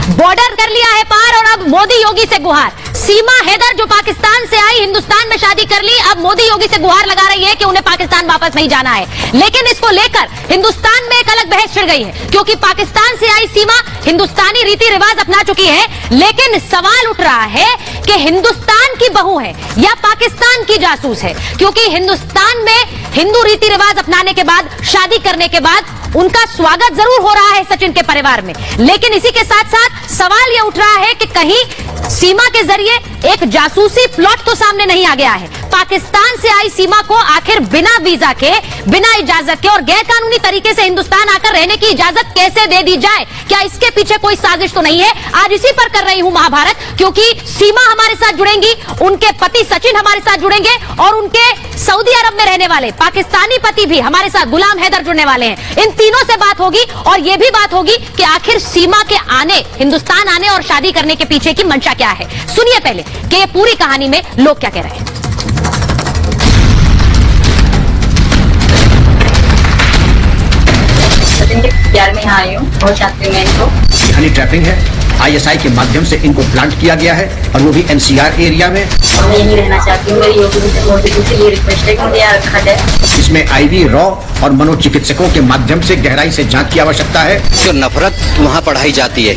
Border कर लिया है पार और अब मोदी योगी से गुहार। सीमा हैदर जो पाकिस्तान से आई, हिंदुस्तान में शादी कर ली, अब मोदी योगी से गुहार लगा रही है कि उन्हें पाकिस्तान वापस नहीं जाना है। लेकिन इसको लेकर हिंदुस्तान में एक अलग बहस छिड़ गई है, क्योंकि पाकिस्तान से आई सीमा हिंदुस्तानी रीति रिवाज अपना चुकी है। लेकिन सवाल उठ रहा है कि हिंदुस्तान की बहू है या पाकिस्तान की जासूस है, क्योंकि हिंदुस्तान में हिंदू रीति रिवाज अपनाने के बाद, शादी करने के बाद उनका स्वागत जरूर हो रहा है सचिन के परिवार में। लेकिन इसी के साथ साथ सवाल यह उठ रहा है कि कहीं सीमा के जरिए एक जासूसी प्लॉट तो सामने नहीं आ गया है। पाकिस्तान से आई सीमा को आखिर बिना वीजा के, बिना इजाजत के और गैर कानूनी तरीके से हिंदुस्तान आकर रहने की इजाजत कैसे दे दी जाए? क्या इसके पीछे कोई साजिश तो नहीं है? आज इसी पर कर रही हूं महाभारत, क्योंकि सीमा हमारे साथ जुड़ेंगी, उनके पति सचिन हमारे साथ जुड़ेंगे और उनके सऊदी अरब में रहने वाले पाकिस्तानी पति भी हमारे साथ गुलाम हैदर जुड़ने वाले हैं। इन तीनों से बात होगी और यह भी बात होगी कि आखिर सीमा के आने, हिंदुस्तान आने और शादी करने के पीछे की मंशा क्या है। सुनिए पहले कि ये पूरी कहानी में लोग क्या कह रहे हैं। सचिन के प्यार में यहाँ आई हूँ, बहुत चाहती हूँ मैं इनको। हनी ट्रैपिंग है, ISI के माध्यम से इनको प्लांट किया गया है और वो भी NCR एरिया में। और मैं यहीं रहना चाहती हूँ। मेरी मोदी से ये रिक्वेस्ट है कि मुझे यहाँ रखा जाए। इसमें IV रॉ और मनोचिकित्सकों के माध्यम से गहराई से जांच की आवश्यकता है। जो नफरत वहाँ पढ़ाई जाती है,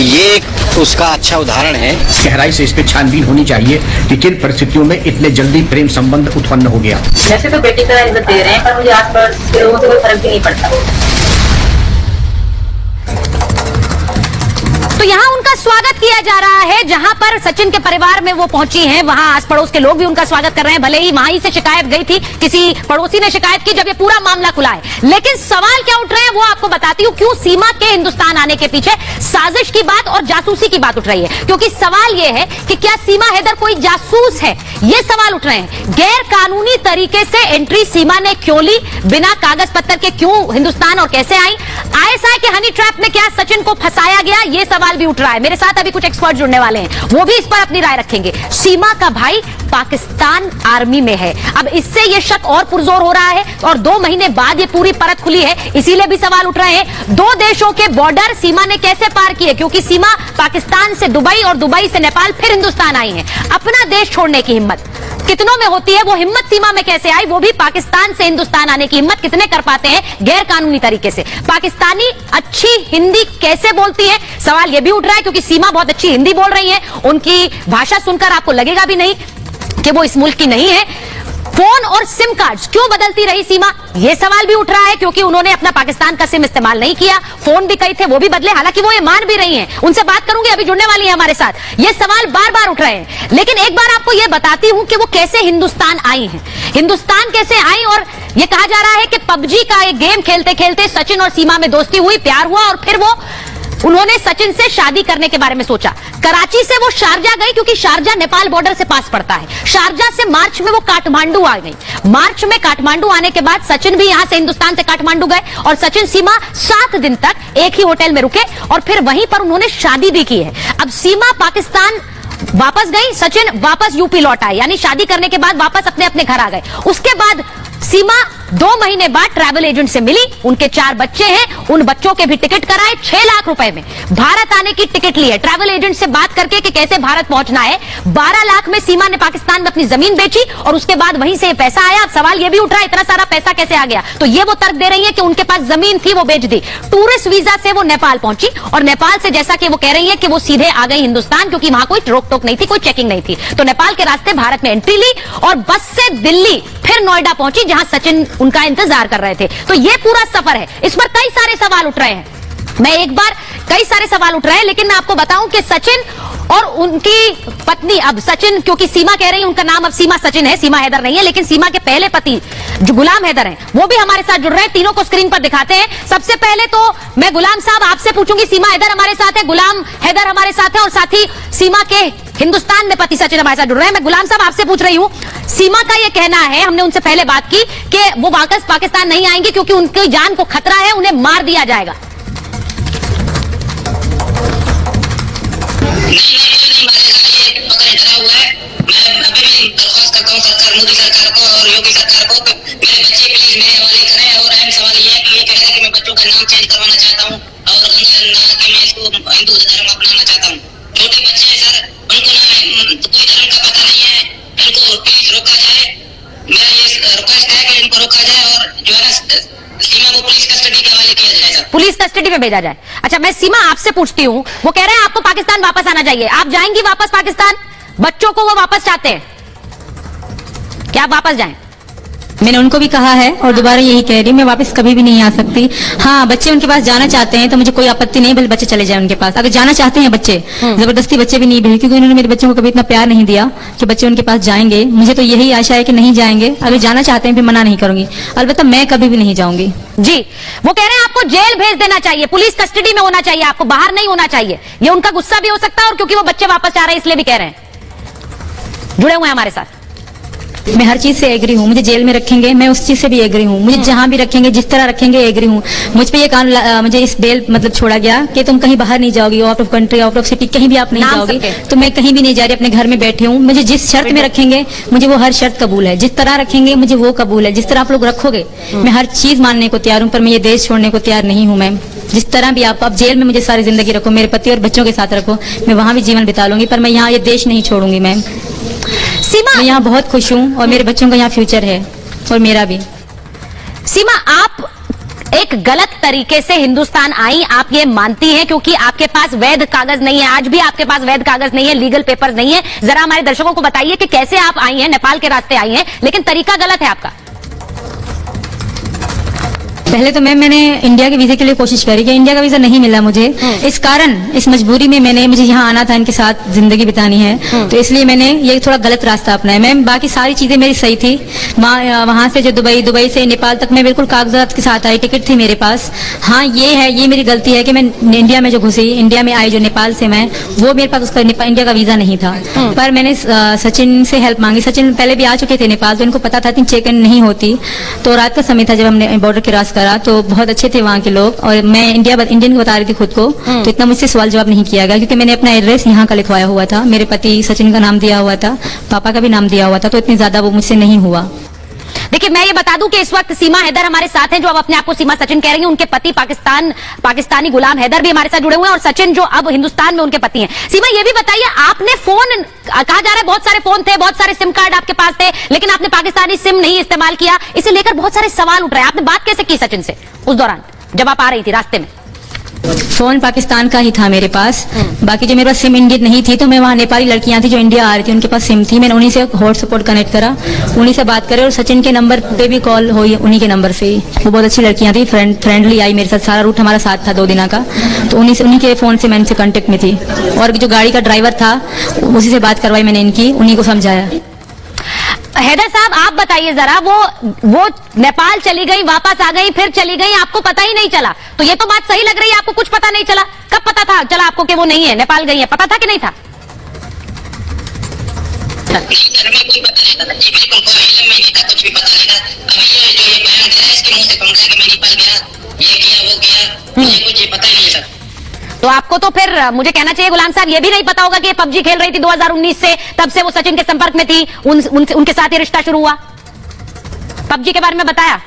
ये एक उसका अच्छा उदाहरण है। गहराई से इस पे छानबीन होनी चाहिए कि किन परिस्थितियों में इतने जल्दी प्रेम संबंध उत्पन्न हो गया। वैसे तो बेटी का इज्जत दे रहे हैं, पर मुझे आस-पास के लोगों से कोई फर्क भी नहीं पड़ता। तो यहाँ उनका स्वागत किया जा रहा है, जहां पर सचिन के परिवार में वो पहुंची हैं, वहां आस पड़ोस के लोग भी उनका स्वागत कर रहे हैं। भले ही वहां ही से शिकायत गई थी, किसी पड़ोसी ने शिकायत की जब ये पूरा मामला खुला है। लेकिन सवाल क्या उठ रहे हैं वो आपको बताती हूँ, क्यों सीमा के हिंदुस्तान आने के पीछे साजिश की बात और जासूसी की बात उठ रही है। क्योंकि सवाल ये है कि क्या सीमा हैदर कोई जासूस है, ये सवाल उठ रहे हैं। गैर कानूनी तरीके से एंट्री सीमा ने क्यों ली, बिना कागज पत्तर के क्यों हिंदुस्तान और कैसे आई? ISI के हनी ट्रैप में क्या सचिन को फंसाया गया, ये सवाल भी उठ रहा है। मेरे साथ अभी कुछ एक्सपर्ट जुड़ने वाले हैं, वो भी इस पर अपनी राय रखेंगे। सीमा का भाई पाकिस्तान आर्मी में है, अब इससे ये शक और पुरजोर हो रहा है और 2 महीने बाद ये पूरी परत खुली है, इसीलिए भी सवाल उठ रहे हैं। 2 देशों के बॉर्डर सीमा ने कैसे पार किए, क्योंकि सीमा पाकिस्तान से दुबई और दुबई से नेपाल फिर हिंदुस्तान आई है। अपना देश छोड़ने की हिम्मत कितनों में होती है, वो हिम्मत सीमा में कैसे आई? वो भी पाकिस्तान से हिंदुस्तान आने की हिम्मत कितने कर पाते हैं गैर कानूनी तरीके से? पाकिस्तानी अच्छी हिंदी कैसे बोलती है, सवाल ये भी उठ रहा है, क्योंकि सीमा बहुत अच्छी हिंदी बोल रही है। उनकी भाषा सुनकर आपको लगेगा भी नहीं कि वो इस मुल्क की नहीं है। फोन और सिम कार्ड्स क्यों बदलती रही सीमा, यह सवाल भी उठ रहा है, क्योंकि उन्होंने अपना पाकिस्तान का सिम इस्तेमाल नहीं किया। फोन भी कई थे, वो भी बदले, हालांकि वो ये मान भी रही हैं। उनसे बात करूंगी, अभी जुड़ने वाली है हमारे साथ। ये सवाल बार बार उठ रहे हैं। लेकिन एक बार आपको यह बताती हूं कि वो कैसे हिंदुस्तान आई हैं। हिंदुस्तान कैसे आई, और यह कहा जा रहा है कि PUBG का एक गेम खेलते खेलते सचिन और सीमा में दोस्ती हुई, प्यार हुआ और फिर उन्होंने सचिन से शादी करने के बारे में सोचा। कराची से वो शारजा गई, क्योंकि शारजा नेपाल बॉर्डर से पास पड़ता है। शारजा से मार्च में वो काठमांडू आ गई। मार्च में काठमांडू आने के बाद सचिन भी यहां से हिंदुस्तान से काठमांडू गए और सचिन सीमा 7 दिन तक एक ही होटल में रुके और फिर वहीं पर उन्होंने शादी भी की है। अब सीमा पाकिस्तान वापस गई, सचिन वापस यूपी लौट आए, यानी शादी करने के बाद वापस अपने अपने घर आ गए। उसके बाद सीमा 2 महीने बाद ट्रैवल एजेंट से मिली, उनके 4 बच्चे हैं, उन बच्चों के भी टिकट कराए। 6 लाख रुपए में भारत आने की टिकट ली है, ट्रैवल एजेंट से बात करके कि कैसे भारत पहुंचना है। 12 लाख में सीमा ने पाकिस्तान में अपनी जमीन बेची और उसके बाद वहीं से पैसा आया। अब सवाल यह भी उठ रहा है, इतना सारा पैसा कैसे आ गया? तो ये वो तर्क दे रही है कि उनके पास जमीन थी, वो बेच दी। टूरिस्ट वीजा से वो नेपाल पहुंची और नेपाल से, जैसा कि वो कह रही है, कि वो सीधे आ गई हिंदुस्तान, क्योंकि वहां कोई रोक टोक नहीं थी, कोई चेकिंग नहीं थी। तो नेपाल के रास्ते भारत में एंट्री ली और बस से दिल्ली फिर नोएडा पहुंची, जहां सचिन उनका इंतजार कर रहे थे। तो ये पूरा सफर है, इस पर कई सारे सवाल उठ रहे हैं। मैं एक बार कई सारे सवाल उठ रहे हैं, लेकिन मैं आपको बताऊं कि सचिन और उनकी पत्नी, अब सचिन, क्योंकि सीमा कह रही है उनका नाम अब सीमा सचिन है, सीमा हैदर नहीं है, लेकिन सीमा के पहले पति जो गुलाम हैदर हैं, वो भी हमारे साथ जुड़ रहे हैं। तीनों को स्क्रीन पर दिखाते हैं। सबसे पहले तो मैं गुलाम साहब आपसे पूछूंगी, सीमा हैदर हमारे साथ है, गुलाम हैदर हमारे साथ है और साथ ही सीमा के हिंदुस्तान में पति सचिन हमारे साथ जुड़ रहे हैं। मैं गुलाम साहब आपसे पूछ रही हूं, सीमा का यह कहना है, हमने उनसे पहले बात की, कि वो वापस पाकिस्तान नहीं आएंगे क्योंकि उनकी जान को खतरा है, उन्हें मार दिया जाएगा। नहीं मारेगा, ये पकड़ डरा हुआ है। मैं अभी भी दरख्वास्त करता हूँ सरकार, मोदी सरकार को और योगी सरकार को, मेरे बच्चे प्लीज मेरे हवाले करें। और अहम सवाल ये है कि ये कह रहे हैं कि मैं बच्चों का नाम चेंज करवाना चाहता हूँ और ना कि मैं इसको हिंदू धर्म अपनाना पुलिस कस्टडी में भेजा जाए। अच्छा, मैं सीमा आपसे पूछती हूं, वो कह रहे हैं आपको पाकिस्तान वापस आना चाहिए, आप जाएंगी वापस पाकिस्तान? बच्चों को वो वापस चाहते हैं, क्या आप वापस जाएं? मैंने उनको भी कहा है और दोबारा यही कह रही हूँ, मैं वापस कभी भी नहीं आ सकती। हाँ, बच्चे उनके पास जाना चाहते हैं तो मुझे कोई आपत्ति नहीं, बल्कि बच्चे चले जाएं उनके पास। अगर जाना चाहते हैं बच्चे, जबरदस्ती बच्चे भी नहीं भेजे, क्योंकि उन्होंने मेरे बच्चों को कभी इतना प्यार नहीं दिया कि बच्चे उनके पास जाएंगे। मुझे तो यही आशा है कि नहीं जाएंगे। अगर जाना चाहते हैं फिर मना नहीं करूंगी, अलबत्ता मैं कभी भी नहीं जाऊंगी। जी, वो कह रहे हैं आपको जेल भेज देना चाहिए, पुलिस कस्टडी में होना चाहिए, आपको बाहर नहीं होना चाहिए। ये उनका गुस्सा भी हो सकता है और क्योंकि वो बच्चे वापस आ रहे हैं इसलिए भी कह रहे हैं। जुड़े हुए हैं हमारे साथ। मैं हर चीज से एग्री हूँ, मुझे जेल में रखेंगे मैं उस चीज से भी एग्री हूँ, मुझे जहाँ भी रखेंगे जिस तरह रखेंगे एग्री हूँ। मुझ पे ये कानून, मुझे इस बेल मतलब छोड़ा गया कि तुम कहीं बाहर नहीं जाओगी, out of country, out of city, कहीं भी आप नहीं जाओगी। तो मैं कहीं भी नहीं जा रही, अपने घर में बैठी हूँ। मुझे जिस शर्त में रखेंगे मुझे वो हर शर्त कबूल है, जिस तरह रखेंगे मुझे वो कबूल है, जिस तरह आप लोग रखोगे मैं हर चीज मानने को तैयार हूँ। पर मैं ये देश छोड़ने को तैयार नहीं हूँ मैम। जिस तरह भी आप जेल में मुझे सारी जिंदगी रखो, मेरे पति और बच्चों के साथ रखो, मैं वहां भी जीवन बिता लूंगी, पर मैं यहाँ ये देश नहीं छोड़ूंगी मैम। सीमा, मैं यहाँ बहुत खुश हूँ और मेरे बच्चों का यहाँ फ्यूचर है और मेरा भी। सीमा, आप एक गलत तरीके से हिंदुस्तान आई, आप ये मानती हैं, क्योंकि आपके पास वैध कागज नहीं है, आज भी आपके पास वैध कागज नहीं है, लीगल पेपर्स नहीं है। जरा हमारे दर्शकों को बताइए कि कैसे आप आई हैं, नेपाल के रास्ते आई हैं, लेकिन तरीका गलत है आपका। पहले तो मैंने इंडिया के वीजे के लिए कोशिश करी कि इंडिया का वीजा नहीं मिला मुझे। इस कारण, इस मजबूरी में मुझे यहाँ आना था, इनके साथ जिंदगी बितानी है, तो इसलिए मैंने ये थोड़ा गलत रास्ता अपनाया। मैम, बाकी सारी चीजें मेरी सही थी। वहां से जो दुबई से नेपाल तक मैं बिल्कुल कागजात के साथ आई, टिकट थी मेरे पास। हाँ, ये मेरी गलती है कि मैं इंडिया में जो घुसी, इंडिया में आई जो नेपाल से मैं, वो मेरे पास उसका इंडिया का वीजा नहीं था। पर मैंने सचिन से हेल्प मांगी। सचिन पहले भी आ चुके थे नेपाल, तो इनको पता था कि चेक इन नहीं होती। तो रात का समय था जब हमने बॉर्डर क्रॉस करा, तो बहुत अच्छे थे वहाँ के लोग और मैं इंडियन बता रही थी खुद को, तो इतना मुझसे सवाल जवाब नहीं किया गया, क्योंकि मैंने अपना एड्रेस यहाँ का लिखवाया हुआ था, मेरे पति सचिन का नाम दिया हुआ था, पापा का भी नाम दिया हुआ था, तो इतनी ज्यादा वो मुझसे नहीं हुआ। देखिए, मैं ये बता दूं कि इस वक्त सीमा हैदर हमारे साथ हैं, जो अब अपने आप को सीमा सचिन कह रही हैं। उनके पति पाकिस्तानी गुलाम हैदर भी हमारे साथ जुड़े हुए हैं और सचिन जो अब हिंदुस्तान में उनके पति हैं। सीमा, ये भी बताइए, आपने फोन, कहा जा रहा है बहुत सारे फोन थे, बहुत सारे सिम कार्ड आपके पास थे, लेकिन आपने पाकिस्तानी सिम नहीं इस्तेमाल किया, इसे लेकर बहुत सारे सवाल उठ रहे हैं। आपने बात कैसे की सचिन से उस दौरान जब आप आ रही थी रास्ते में? फोन पाकिस्तान का ही था मेरे पास, बाकी जो मेरे पास सिम इंडियन नहीं थी, तो मैं वहाँ नेपाली लड़कियां थी जो इंडिया आ रही थी, उनके पास सिम थी, मैंने उन्हीं से हॉटस्पॉट कनेक्ट करा, उन्हीं से बात करे और सचिन के नंबर पे भी कॉल हुई, उन्हीं के नंबर से ही। वो बहुत अच्छी लड़कियां थी, फ्रेंडली आई मेरे साथ, सारा रूट हमारा साथ था 2 दिन का, तो उन्हीं के फोन से मैं इनसे कांटेक्ट में थी। और जो गाड़ी का ड्राइवर था उसी से बात करवाई मैंने इनकी, उन्हीं को समझाया। हैदर साहब, आप बताइए जरा, वो नेपाल चली गई, वापस आ गई, फिर चली गई, आपको पता ही नहीं चला, तो ये तो बात सही लग रही है, आपको कुछ पता नहीं चला। कब पता था चला आपको कि वो नहीं है, नेपाल गई है? पता था कि नहीं था? सर, में कोई पता नहीं था जी, बिल्कुल कोई इल्म में नहीं था, कुछ भी पता नहीं था। अभी ये जो ये बयान दे रहा है, इसके मुंह से कौन सा कि मैं नेपाल गया, ये किया वो किया, मुझे कुछ पता ही नहीं है सर। तो आपको तो फिर मुझे कहना चाहिए गुलाम साहब, ये भी नहीं पता होगा कि ये पबजी खेल रही थी 2019 से, तब से वो सचिन के संपर्क में थी, उनके साथ ये रिश्ता शुरू हुआ। पबजी के बारे में बताया?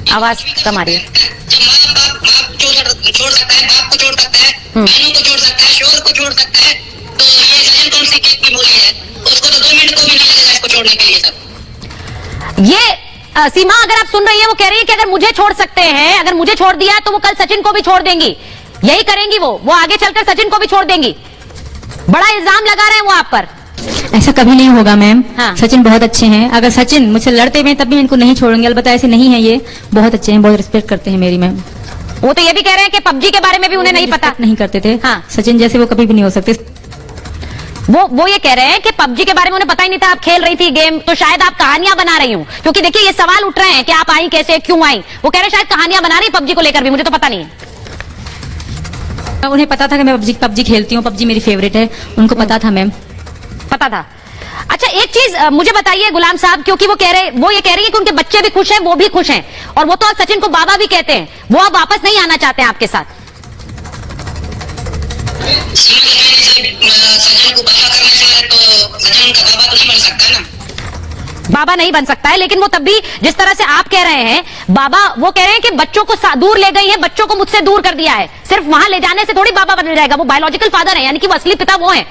आवाज कम आ रही है। जब माँ बाप छोड़ सकता है, बाप को छोड़ सकता है, बहनों को छोड़ सकता है, शोहर को छोड़ सकता है, तो ये सचिन कौन सी केस की बोली है? उसको तो 2 मिनट को भी नहीं लगेगा इसको छोड़ने के लिए सर। ये सीमा, अगर आप सुन रही है, वो कह रही है कि अगर मुझे छोड़ सकते हैं, अगर मुझे छोड़ दिया तो वो कल सचिन को भी छोड़ देंगी, यही करेंगी वो आगे चलकर सचिन को भी छोड़ देंगी। बड़ा इल्जाम लगा रहे हैं वो आप पर। ऐसा कभी नहीं होगा मैम। हाँ। सचिन बहुत अच्छे हैं, अगर सचिन मुझसे लड़ते हुए तब भी इनको नहीं छोड़ेंगे, अलबत्ता ऐसे नहीं है, ये बहुत अच्छे हैं, बहुत रिस्पेक्ट करते हैं मेरी मैम। वो तो ये भी कह रहे हैं कि पबजी के बारे में भी उन्हें नहीं पता, नहीं करते थे। हाँ। सचिन जैसे वो कभी भी नहीं हो सकते। वो ये कह रहे हैं कि पबजी के बारे में उन्हें पता ही नहीं था, आप खेल रही थी गेम, तो शायद आप कहानियां बना रही हूं, क्योंकि देखिए ये सवाल उठ रहे हैं कि आप आई कैसे, क्यों आई। वो कह रहे हैं शायद कहानियां बना रही पबजी को लेकर भी, मुझे तो पता नहीं है। उन्हें पता था कि मैं पबजी खेलती हूँ, पबजी मेरी फेवरेट है, उनको पता था मैम। पता था। अच्छा, एक चीज मुझे बताइए गुलाम साहब, क्योंकि वो ये कह रही है कि उनके बच्चे भी खुश हैं, वो भी खुश हैं, और वो तो सचिन को बाबा भी कहते हैं, वो अब वापस नहीं आना चाहते हैं आपके साथ। सचिन को बाबा करने से तो सचिन का बाबा तो नहीं बन सकता ना। बाबा नहीं बन सकता है, लेकिन वो तब भी जिस तरह से आप कह रहे हैं, बाबा वो कह रहे हैं कि बच्चों को दूर ले गई है, बच्चों को मुझसे दूर कर दिया है। सिर्फ वहां ले जाने से थोड़ी बाबा बन जाएगा, वो बायोलॉजिकल फादर है, यानी कि वो असली पिता वो है।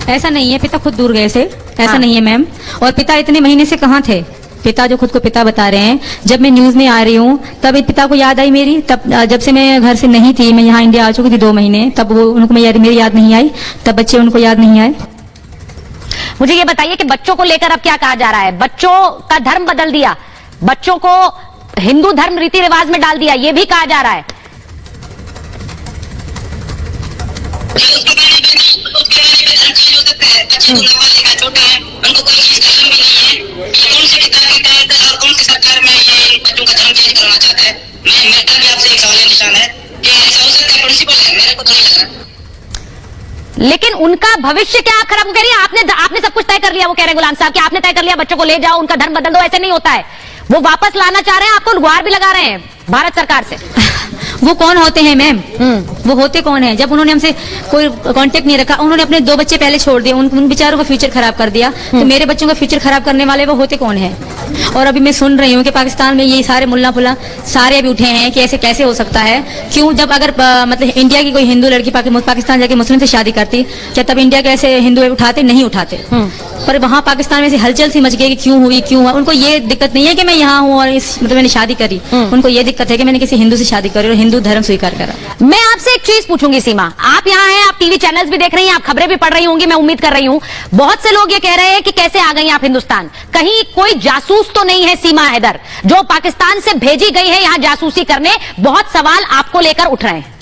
ऐसा नहीं है, पिता खुद दूर गए थे, ऐसा हाँ। नहीं है मैम। और पिता इतने महीने से कहाँ थे? पिता जो खुद को पिता बता रहे हैं, जब मैं न्यूज में आ रही हूँ तब पिता को याद आई मेरी। तब जब से मैं घर से नहीं थी, मैं यहाँ इंडिया आ चुकी थी 2 महीने, तब वो उनको मेरी याद नहीं आई, तब बच्चे उनको याद नहीं आए। मुझे ये बताइए कि बच्चों को लेकर अब क्या कहा जा रहा है? बच्चों का धर्म बदल दिया, बच्चों को हिंदू धर्म रीति रिवाज में डाल दिया, ये भी कहा जा रहा है। उसके बारे में धर्म चेंज हो सकता है। बच्चे को नाबालिग है, छोटे हैं, उनको कोई चीज का इल्म भी नहीं है। ये कौन से किताब के तहत और कौन सी सरकार में ये बच्चों का धर्म चेंज करना चाहता है? मेरा भी आपसे एक सवाल निशान है कि ऐसा हो सकता है? प्रिंसिपल है, मेरे को तो नहीं लग रहा। लेकिन उनका भविष्य क्या आप खराब कह रही है? आपने सब कुछ तय कर लिया, वो कह रहे हैं गुलाम साहब कि आपने तय कर लिया बच्चों को ले जाओ, उनका धर्म बदल दो। ऐसे नहीं होता है, वो वापस लाना चाह रहे हैं, आपको गुहार भी लगा रहे हैं भारत सरकार से। वो कौन होते हैं मैम? वो होते कौन है? जब उन्होंने हमसे कोई कांटेक्ट नहीं रखा, उन्होंने अपने 2 बच्चे पहले छोड़ दिए, उन बेचारों का फ्यूचर खराब कर दिया, तो मेरे बच्चों का फ्यूचर खराब करने वाले वो होते कौन है? और अभी मैं सुन रही हूँ कि पाकिस्तान में ये सारे मुल्ला फुल्ला सारे अभी उठे हैं कि ऐसे कैसे हो सकता है। क्यों? जब अगर मतलब इंडिया की कोई हिंदू लड़की पाकिस्तान जाके मुस्लिम से शादी करती, क्या तब इंडिया के ऐसे हिंदू उठाते? नहीं उठाते। पर वहाँ पाकिस्तान में से हलचल सी मच गई कि क्यों हुई, क्यों हुआ। उनको ये दिक्कत नहीं है कि मैं यहाँ हूँ और मैंने शादी करी, उनको ये दिक्कत है कि मैंने किसी हिंदू से शादी करी और हिंदू धर्म स्वीकार करा। मैं आपसे एक चीज पूछूंगी सीमा, आप यहाँ हैं, आप टीवी चैनल्स भी देख रही हैं, आप खबरें भी पढ़ रही होंगी, मैं उम्मीद कर रही हूँ। बहुत से लोग ये कह रहे हैं कि कैसे आ गई आप हिंदुस्तान, कहीं कोई जासूस तो नहीं है सीमा हैदर जो पाकिस्तान से भेजी गई है यहाँ जासूसी करने? बहुत सवाल आपको लेकर उठ रहे हैं।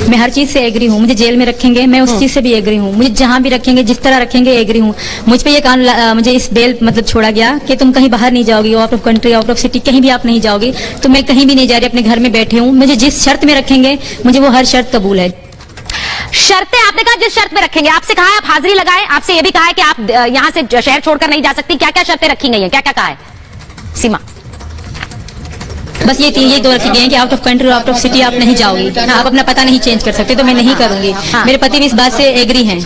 मैं हर चीज से एग्री हूँ। मुझे जेल में रखेंगे, मैं उस चीज से भी एग्री हूँ। मुझे जहाँ भी रखेंगे, जिस तरह रखेंगे, एग्री हूँ। मुझ पे ये कानून मुझे इस बेल मतलब छोड़ा गया कि तुम कहीं बाहर नहीं जाओगी, out of country, out of city, कहीं भी आप नहीं जाओगी। तो मैं कहीं भी नहीं जा रही, अपने घर में बैठे हूँ। मुझे जिस शर्त में रखेंगे, मुझे वो हर शर्त कबूल है। शर्तें आपने कहा जिस शर्त में रखेंगे, आपसे कहा है आप हाजिरी लगाए, आपसे ये भी कहा है कि आप यहाँ से शहर छोड़कर नहीं जा सकती। क्या क्या शर्तें रखी गई हैं, क्या क्या कहा है सीमा? बस ये 2 रखी गई हैं कि out of country, out of city आप नहीं जाओगी, आप अपना पता नहीं चेंज कर सकते, तो मैं नहीं करूंगी। मेरे पति भी इस बात से एग्री हैं।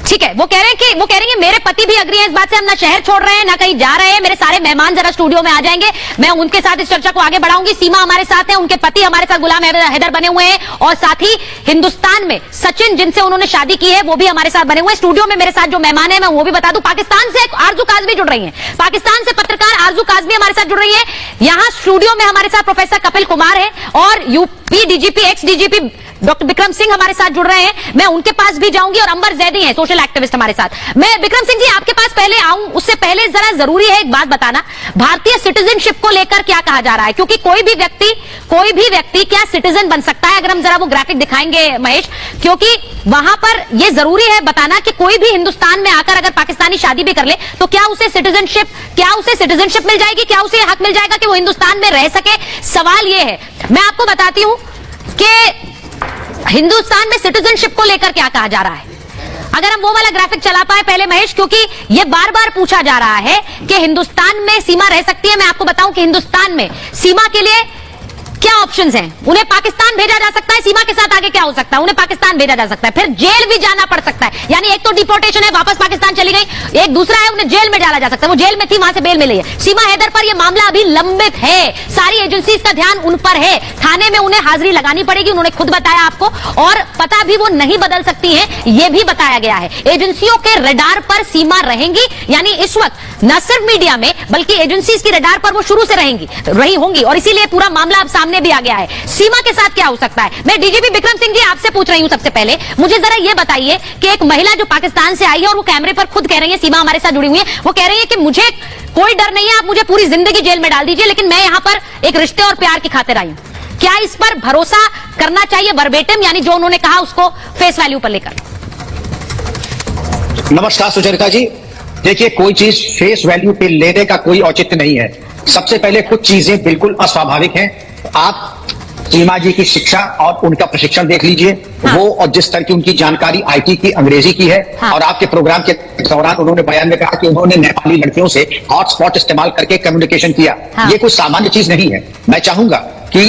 ठीक है, वो कह रही है मेरे पति भी अग्री है इस बात से, हम ना शहर छोड़ रहे हैं ना कहीं जा रहे हैं। मेरे सारे मेहमान जरा स्टूडियो में आ जाएंगे, मैं उनके साथ इस चर्चा को आगे बढ़ाऊंगी। सीमा हमारे साथ है, उनके पति हमारे साथ गुलाम हैदर बने हुए हैं, और साथ ही हिंदुस्तान में सचिन जिनसे उन्होंने शादी की है वो भी हमारे साथ बने हुए हैं। स्टूडियो में मेरे साथ जो मेहमान है मैं वो भी बता दूं, पाकिस्तान से आरजू काजमी जुड़ रही है, पाकिस्तान से पत्रकार आरजू काजमी हमारे साथ जुड़ रही है। यहाँ स्टूडियो में हमारे साथ प्रोफेसर कपिल कुमार है, और UP DGP, x DGP doctor Vikram Singh हमारे साथ जुड़ रहे हैं। मैं उनके पास भी जाऊंगी, और अंबर जैदी हैं सोशल एक्टिविस्ट हमारे साथ। मैं विक्रम सिंह जी आपके पास पहले आऊं, उससे पहले जरा जरूरी है एक बात बताना, भारतीय सिटीजनशिप को लेकर क्या कहा जा रहा है? क्योंकि कोई भी व्यक्ति क्या सिटीजन बन सकता है? अगर हम जरा वो ग्राफिक दिखाएंगे महेश, क्योंकि वहां पर यह जरूरी है बताना कि कोई भी हिंदुस्तान में आकर अगर पाकिस्तानी शादी भी कर ले तो क्या उसे सिटीजनशिप मिल जाएगी? क्या उसे हक मिल जाएगा कि वो हिंदुस्तान में रह सके? सवाल यह है। मैं आपको बताती हूं कि हिंदुस्तान में सिटीजनशिप को लेकर क्या कहा जा रहा है। अगर हम वो वाला ग्राफिक चला पाए पहले महेश, क्योंकि ये बार बार पूछा जा रहा है कि हिंदुस्तान में सीमा रह सकती है। मैं आपको बताऊं कि हिंदुस्तान में सीमा के लिए क्या ऑप्शंस हैं? उन्हें पाकिस्तान भेजा जा सकता है, सीमा के साथ आगे क्या हो सकता है? उन्हें पाकिस्तान भेजा जा सकता है, फिर जेल भी जाना पड़ सकता है। यानी एक तो डिपोर्टेशन है, वापस पाकिस्तान चली गई, एक दूसरा है उन्हें जेल में डाला जा सकता है। वो जेल में थी, वहां से बेल मिली है। सीमा हैदर पर यह मामला अभी लंबित है, सारी एजेंसीज का ध्यान उन पर है। थाने में उन्हें हाजिरी लगानी पड़ेगी, उन्होंने खुद बताया आपको, और पता भी वो नहीं बदल सकती है, यह भी बताया गया है। एजेंसियों के रडार पर सीमा रहेंगी, यानी इस वक्त न सिर्फ मीडिया में बल्कि एजेंसीज की रडार पर वो शुरू से रही होंगी, और इसीलिए पूरा मामला अब सामने भी आ गया है। सीमा के साथ क्या हो सकता है? मैं डीजीपी विक्रम सिंह जी आपसे पूछ रही हूं सबसे पहले, मुझे जरा यह बताइए कि एक महिला जो पाकिस्तान से आई है और वो कैमरे पर खुद कह रही है, सीमा हमारे साथ जुड़ी हुई है, वो कह रही है कि मुझे कोई डर नहीं है, आप मुझे पूरी जिंदगी जेल में डाल दीजिए, लेकिन मैं यहां पर एक रिश्ते और प्यार की खातिर आई हूं। क्या इस पर भरोसा करना चाहिए वर्बेटिम, यानी जो उन्होंने कहा उसको फेस वैल्यू पर लेकर? नमस्कार सुचरिता जी, देखिए कोई चीज फेस वैल्यू पे लेने का कोई औचित्य नहीं है। सबसे पहले कुछ चीजें बिल्कुल अस्वाभाविक हैं। आप सीमा जी की शिक्षा और उनका प्रशिक्षण देख लीजिए, वो और जिस तरह की उनकी जानकारी आईटी की, अंग्रेजी की है, और आपके प्रोग्राम के दौरान उन्होंने बयान में कहा कि उन्होंने नेपाली लड़कियों से हॉटस्पॉट इस्तेमाल करके कम्युनिकेशन किया। ये कोई सामान्य चीज नहीं है। मैं चाहूंगा कि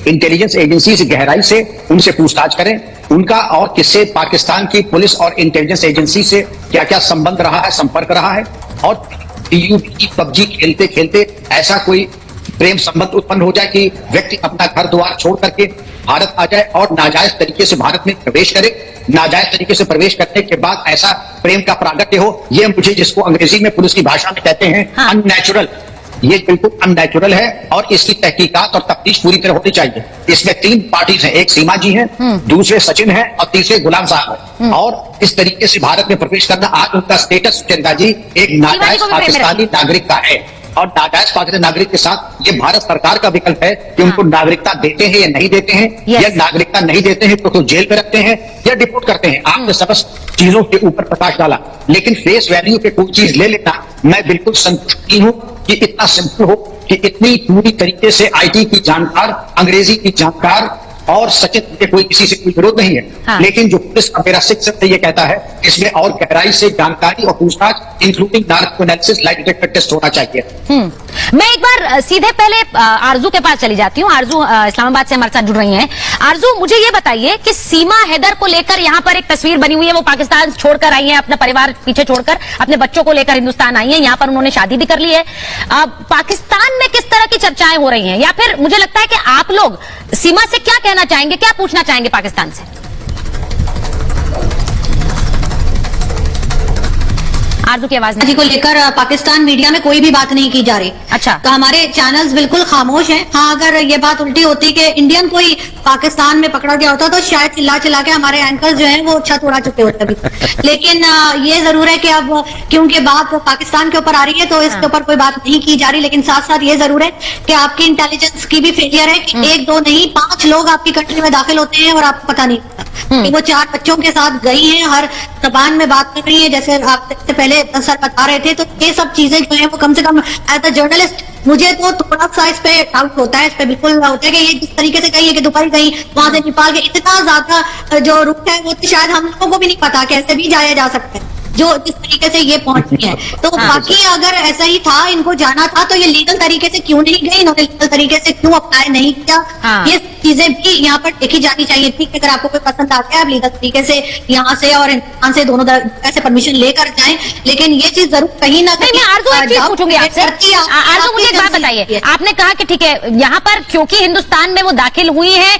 इंटेलिजेंस एजेंसी से गहराई से उनसे पूछताछ करें, उनका और किससे पाकिस्तान की पुलिस और इंटेलिजेंस एजेंसी से क्या क्या संबंध रहा है, संपर्क रहा है, और पबजी खेलते खेलते ऐसा कोई प्रेम संबंध उत्पन्न हो जाए कि व्यक्ति अपना घर द्वार छोड़ करके भारत आ जाए और नाजायज तरीके से भारत में प्रवेश करे। नाजायज तरीके से प्रवेश करने के बाद ऐसा प्रेम का प्रागट्य हो, ये मुझे, जिसको अंग्रेजी में पुलिस की भाषा में कहते हैं अननेचुरल, ये बिल्कुल अननेचुरल है और इसकी तहकीकात और तफ्तीश पूरी तरह होनी चाहिए। इसमें 3 पार्टीज हैं, एक सीमा जी हैं, दूसरे सचिन हैं और तीसरे गुलाम साहब हैं। और इस तरीके से भारत में प्रवेश करना, आज उनका स्टेटस चंदा जी एक नाजायज पाकिस्तानी नागरिक का है, और नाजायज पाकिस्तानी नागरिक के साथ ये भारत सरकार का विकल्प है कि उनको नागरिकता देते हैं या नहीं देते हैं, या नागरिकता नहीं देते हैं तो जेल में रखते हैं या डिपोर्ट करते हैं। आपने समस्त चीजों के ऊपर प्रकाश डाला, लेकिन फेस वैल्यू पे कोई चीज ले लेना मैं बिल्कुल संतुष्ट नहीं हूं कि इतना सिंपल हो कि इतनी पूरी तरीके से आईटी की जानकार, अंग्रेजी की जानकार और सचिन के कोई किसी से कोई विरोध नहीं है, लेकिन जो पुलिस का मेरा शिक्षक ये कहता है इसमें और गहराई से जानकारी और पूछताछ including narco analysis, light detector test होना चाहिए। मैं एक बार सीधे पहले आरजू के पास चली जाती हूँ। आरजू इस्लामाबाद से हमारे साथ जुड़ रही हैं। आरजू, मुझे ये बताइए कि सीमा हैदर को लेकर यहाँ पर एक तस्वीर बनी हुई है, वो पाकिस्तान छोड़कर आई है, अपना परिवार पीछे छोड़कर अपने बच्चों को लेकर हिंदुस्तान आई है, यहाँ पर उन्होंने शादी भी कर ली है। पाकिस्तान में किस तरह की चर्चाएं हो रही हैं, या फिर मुझे लगता है कि आप लोग सीमा से क्या कहना चाहेंगे, क्या पूछना चाहेंगे पाकिस्तान से? आरजू की आवाज नहीं को लेकर पाकिस्तान मीडिया में कोई भी बात नहीं की जा रही। अच्छा, तो हमारे चैनल्स बिल्कुल खामोश हैं। हाँ, अगर ये बात उल्टी होती कि इंडियन कोई पाकिस्तान में पकड़ा गया होता तो शायद चिल्ला चिल्ला के हमारे एंकर्स जो हैं वो छत उड़ा चुके होते अभी। लेकिन ये जरूर है कि अब क्योंकि बात पाकिस्तान के ऊपर आ रही है तो इसके ऊपर कोई बात नहीं की जा रही, लेकिन साथ साथ ये जरूर है कि आपकी इंटेलिजेंस की भी फेलियर है कि 1 2 नहीं 5 लोग आपकी कंट्री में दाखिल होते हैं और आपको पता नहीं कि वो 4 बच्चों के साथ गई हैं, हर जबान में बात कर रही है, जैसे आप पहले सर बता रहे थे। तो ये सब चीजें जो है वो कम से कम एज अ जर्नलिस्ट मुझे तो थोड़ा सा इस पे डाउट होता है, इस पे बिल्कुल होता है कि ये जिस तरीके से गई है कि दुबई गई, वहां से नेपाल के, इतना ज्यादा जो रूट है वो तो शायद हम लोगों को भी नहीं पता कैसे भी जाया जा सकता है जो जिस तरीके से ये पहुंची है। तो बाकी अगर ऐसा ही था, इनको जाना था तो ये लीगल तरीके से क्यों नहीं गई, इन्होंने लीगल तरीके से क्यों अप्लाई नहीं किया, ये चीजें भी यहाँ पर देखी जानी चाहिए थी। अगर आपको कोई पसंद आता है आप लीगल तरीके से यहाँ से और हिंदुस्तान से दोनों जगह से परमिशन लेकर जाएं, लेकिन ये चीज जरूर कहीं ना कहीं। आरजू, एक चीज पूछूंगी आपसे। आरजू, मुझे एक बात बताइए, आपने कहा कि ठीक है यहाँ पर क्योंकि हिंदुस्तान में वो दाखिल हुई है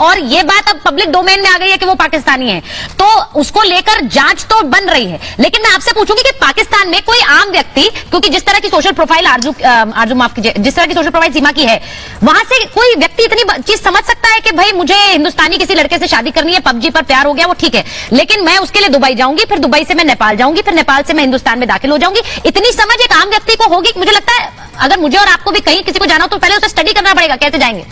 और ये बात अब पब्लिक डोमेन में आ गई है कि वो पाकिस्तानी है, तो उसको लेकर जांच तो बन रही है, लेकिन मैं आपसे पूछूंगी कि पाकिस्तान में कोई आम व्यक्ति, क्योंकि जिस तरह की सोशल प्रोफाइल आरजू माफ कीजिए, जिस तरह की सोशल प्रोफाइल सीमा की है, वहां से कोई व्यक्ति इतनी चीज समझ सकता है कि भाई मुझे हिंदुस्तानी किसी लड़के से शादी करनी है, पबजी पर प्यार हो गया, वो ठीक है, लेकिन मैं उसके लिए दुबई जाऊंगी, फिर दुबई से मैं नेपाल जाऊंगी, फिर नेपाल से मैं हिंदुस्तान में दाखिल हो जाऊंगी, इतनी समझ एक आम व्यक्ति को होगी? मुझे लगता है अगर मुझे और आपको भी कहीं किसी को जाना हो तो पहले उसे स्टडी करना पड़ेगा, कैसे जाएंगे।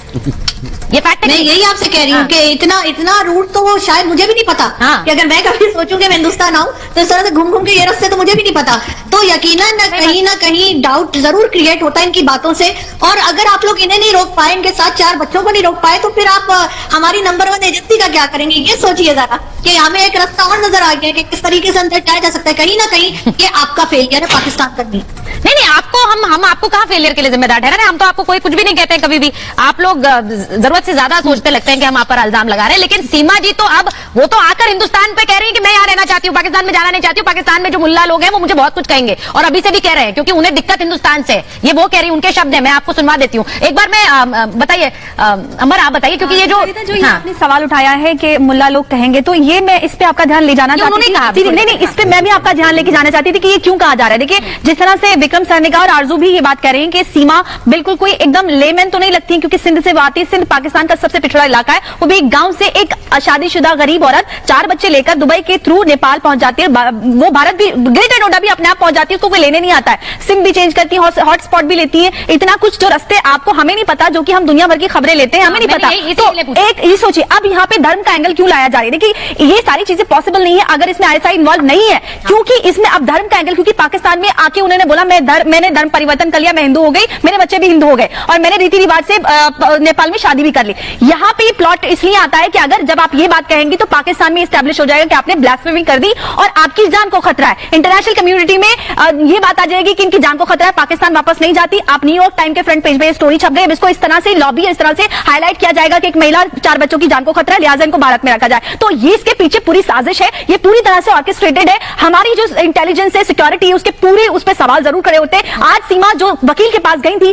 ये फैक्ट है। मैं यही आपसे कह रही हूँ कि इतना रूट तो वो शायद मुझे भी नहीं पता कि अगर मैं कभी सोचूंगी मैं हिंदुस्तान आऊं तो इस तरह से घूम घूम के ये रास्ते तो मुझे भी नहीं पता। तो यकीनन ना कहीं डाउट जरूर क्रिएट होता है इनकी बातों से। और अगर आप लोग इन्हें नहीं रोक पाए, इनके साथ 4 बच्चों को नहीं रोक पाए, तो फिर आप हमारी नंबर 1 एजेंसी का क्या करेंगे? ये सोचिए जरा कि हमें एक रास्ता और नजर आ गया कि किस तरीके से अंदर जाया जा सकता है। कहीं ना कहीं ये आपका फेलियर है पाकिस्तान करनी। नहीं, आपको हम आपको कहाँ फेलियर के लिए जिम्मेदार ठहरा रहे हैं? हम तो आपको कोई कुछ भी नहीं कहते हैं कभी भी। आप लोग जरूरत से ज्यादा सोचते लगते हैं कि हम आप पर इल्जाम लगा रहे हैं। लेकिन सीमा जी तो अब वो तो आकर हिंदुस्तान पे कह रही है कि मैं यहाँ रहना चाहती हूँ, पाकिस्तान में जाना नहीं चाहती हूँ, पाकिस्तान में जो मुल्ला लोग हैं वो मुझे बहुत कुछ कहेंगे, और अभी से भी कह रहे हैं क्योंकि उन्हें दिक्कत हिंदुस्तान से। ये वो कह रही, उनके शब्द है, मैं आपको सुनवा देती हूँ एक बार। मैं बताइए अमर, आप बताइए, क्योंकि ये जो आपने सवाल उठाया है कि मुल्ला लोग कहेंगे, तो ये मैं इस पे आपका ध्यान ले जाना चाहती थी। नहीं, इस पे मैं भी आपका ध्यान लेके जाना चाहती थी कि ये क्यों कहा जा रहा है। देखिए, जिस तरह से विक्रम सर ने कहा और आरजू भी ये बात कह रही है कि सीमा बिल्कुल कोई एकदम लेमैन तो नहीं लगती है, क्योंकि सिंध से वो आती है। सिंध पाकिस्तान का सबसे पिछड़ा इलाका है। वो भी एक गांव से एक शादीशुदा गरीब औरत 4 बच्चे लेकर दुबई के थ्रू नेपाल पहुंच जाती है। वो भारत भी, ग्रेटर नोएडा भी अपने आप पहुंच जाती है, उसको कोई लेने नहीं आता है। सिम भी चेंज करती है, हॉटस्पॉट भी लेती है। इतना कुछ जो रास्ते आपको हमें नहीं पता, जो कि हम दुनिया भर की खबरें लेते हैं, हमें नहीं पता। तो एक ये सोचिए, अब यहाँ पे धर्म का एंगल क्यों लाया जा रहा है? देखिए, ये सारी चीजें पॉसिबल नहीं है अगर इसमें ISI इन्वॉल्व नहीं है, क्योंकि इसमें अब धर्म का एंगल, क्योंकि पाकिस्तान में आके उन्होंने बोला मैं मैंने धर्म परिवर्तन कर लिया, मैं हिंदू हो गई, मेरे बच्चे भी हिंदू हो गए और मैंने रीति रिवाज से नेपाल में शादी भी कर ली। यहाँ पे प्लॉट इसलिए आता है कि अगर जब आप ये बात कहेंगे तो पाकिस्तान में स्टैब्लिश हो जाएगा कि आपने ब्लैस्फेमी कर दी और आपकी जान को खतरा है। इंटरनेशनल कम्युनिटी में ये बात आ जाएगी कि इनकी जान को खतरा है, पाकिस्तान वापस नहीं जाती। आप न्यूयॉर्क टाइम के फ्रंट पेज पे स्टोरी छप गई, इसको इस तरह से लॉबी, इस तरह से हाईलाइट किया जाएगा कि एक महिला 4 बच्चों की जान को खतरा है, लिहाजा इनको भारत में रखा जाए। तो ये इसके पीछे पूरी साजिश है, ये पूरी तरह से ऑर्केस्ट्रेटेड है। हमारी जो इंटेलिजेंस है, सिक्योरिटी है, उसके पूरे उस पर सवाल जरूर खड़े होते हैं। आज सीमा जो वकील के पास गई थी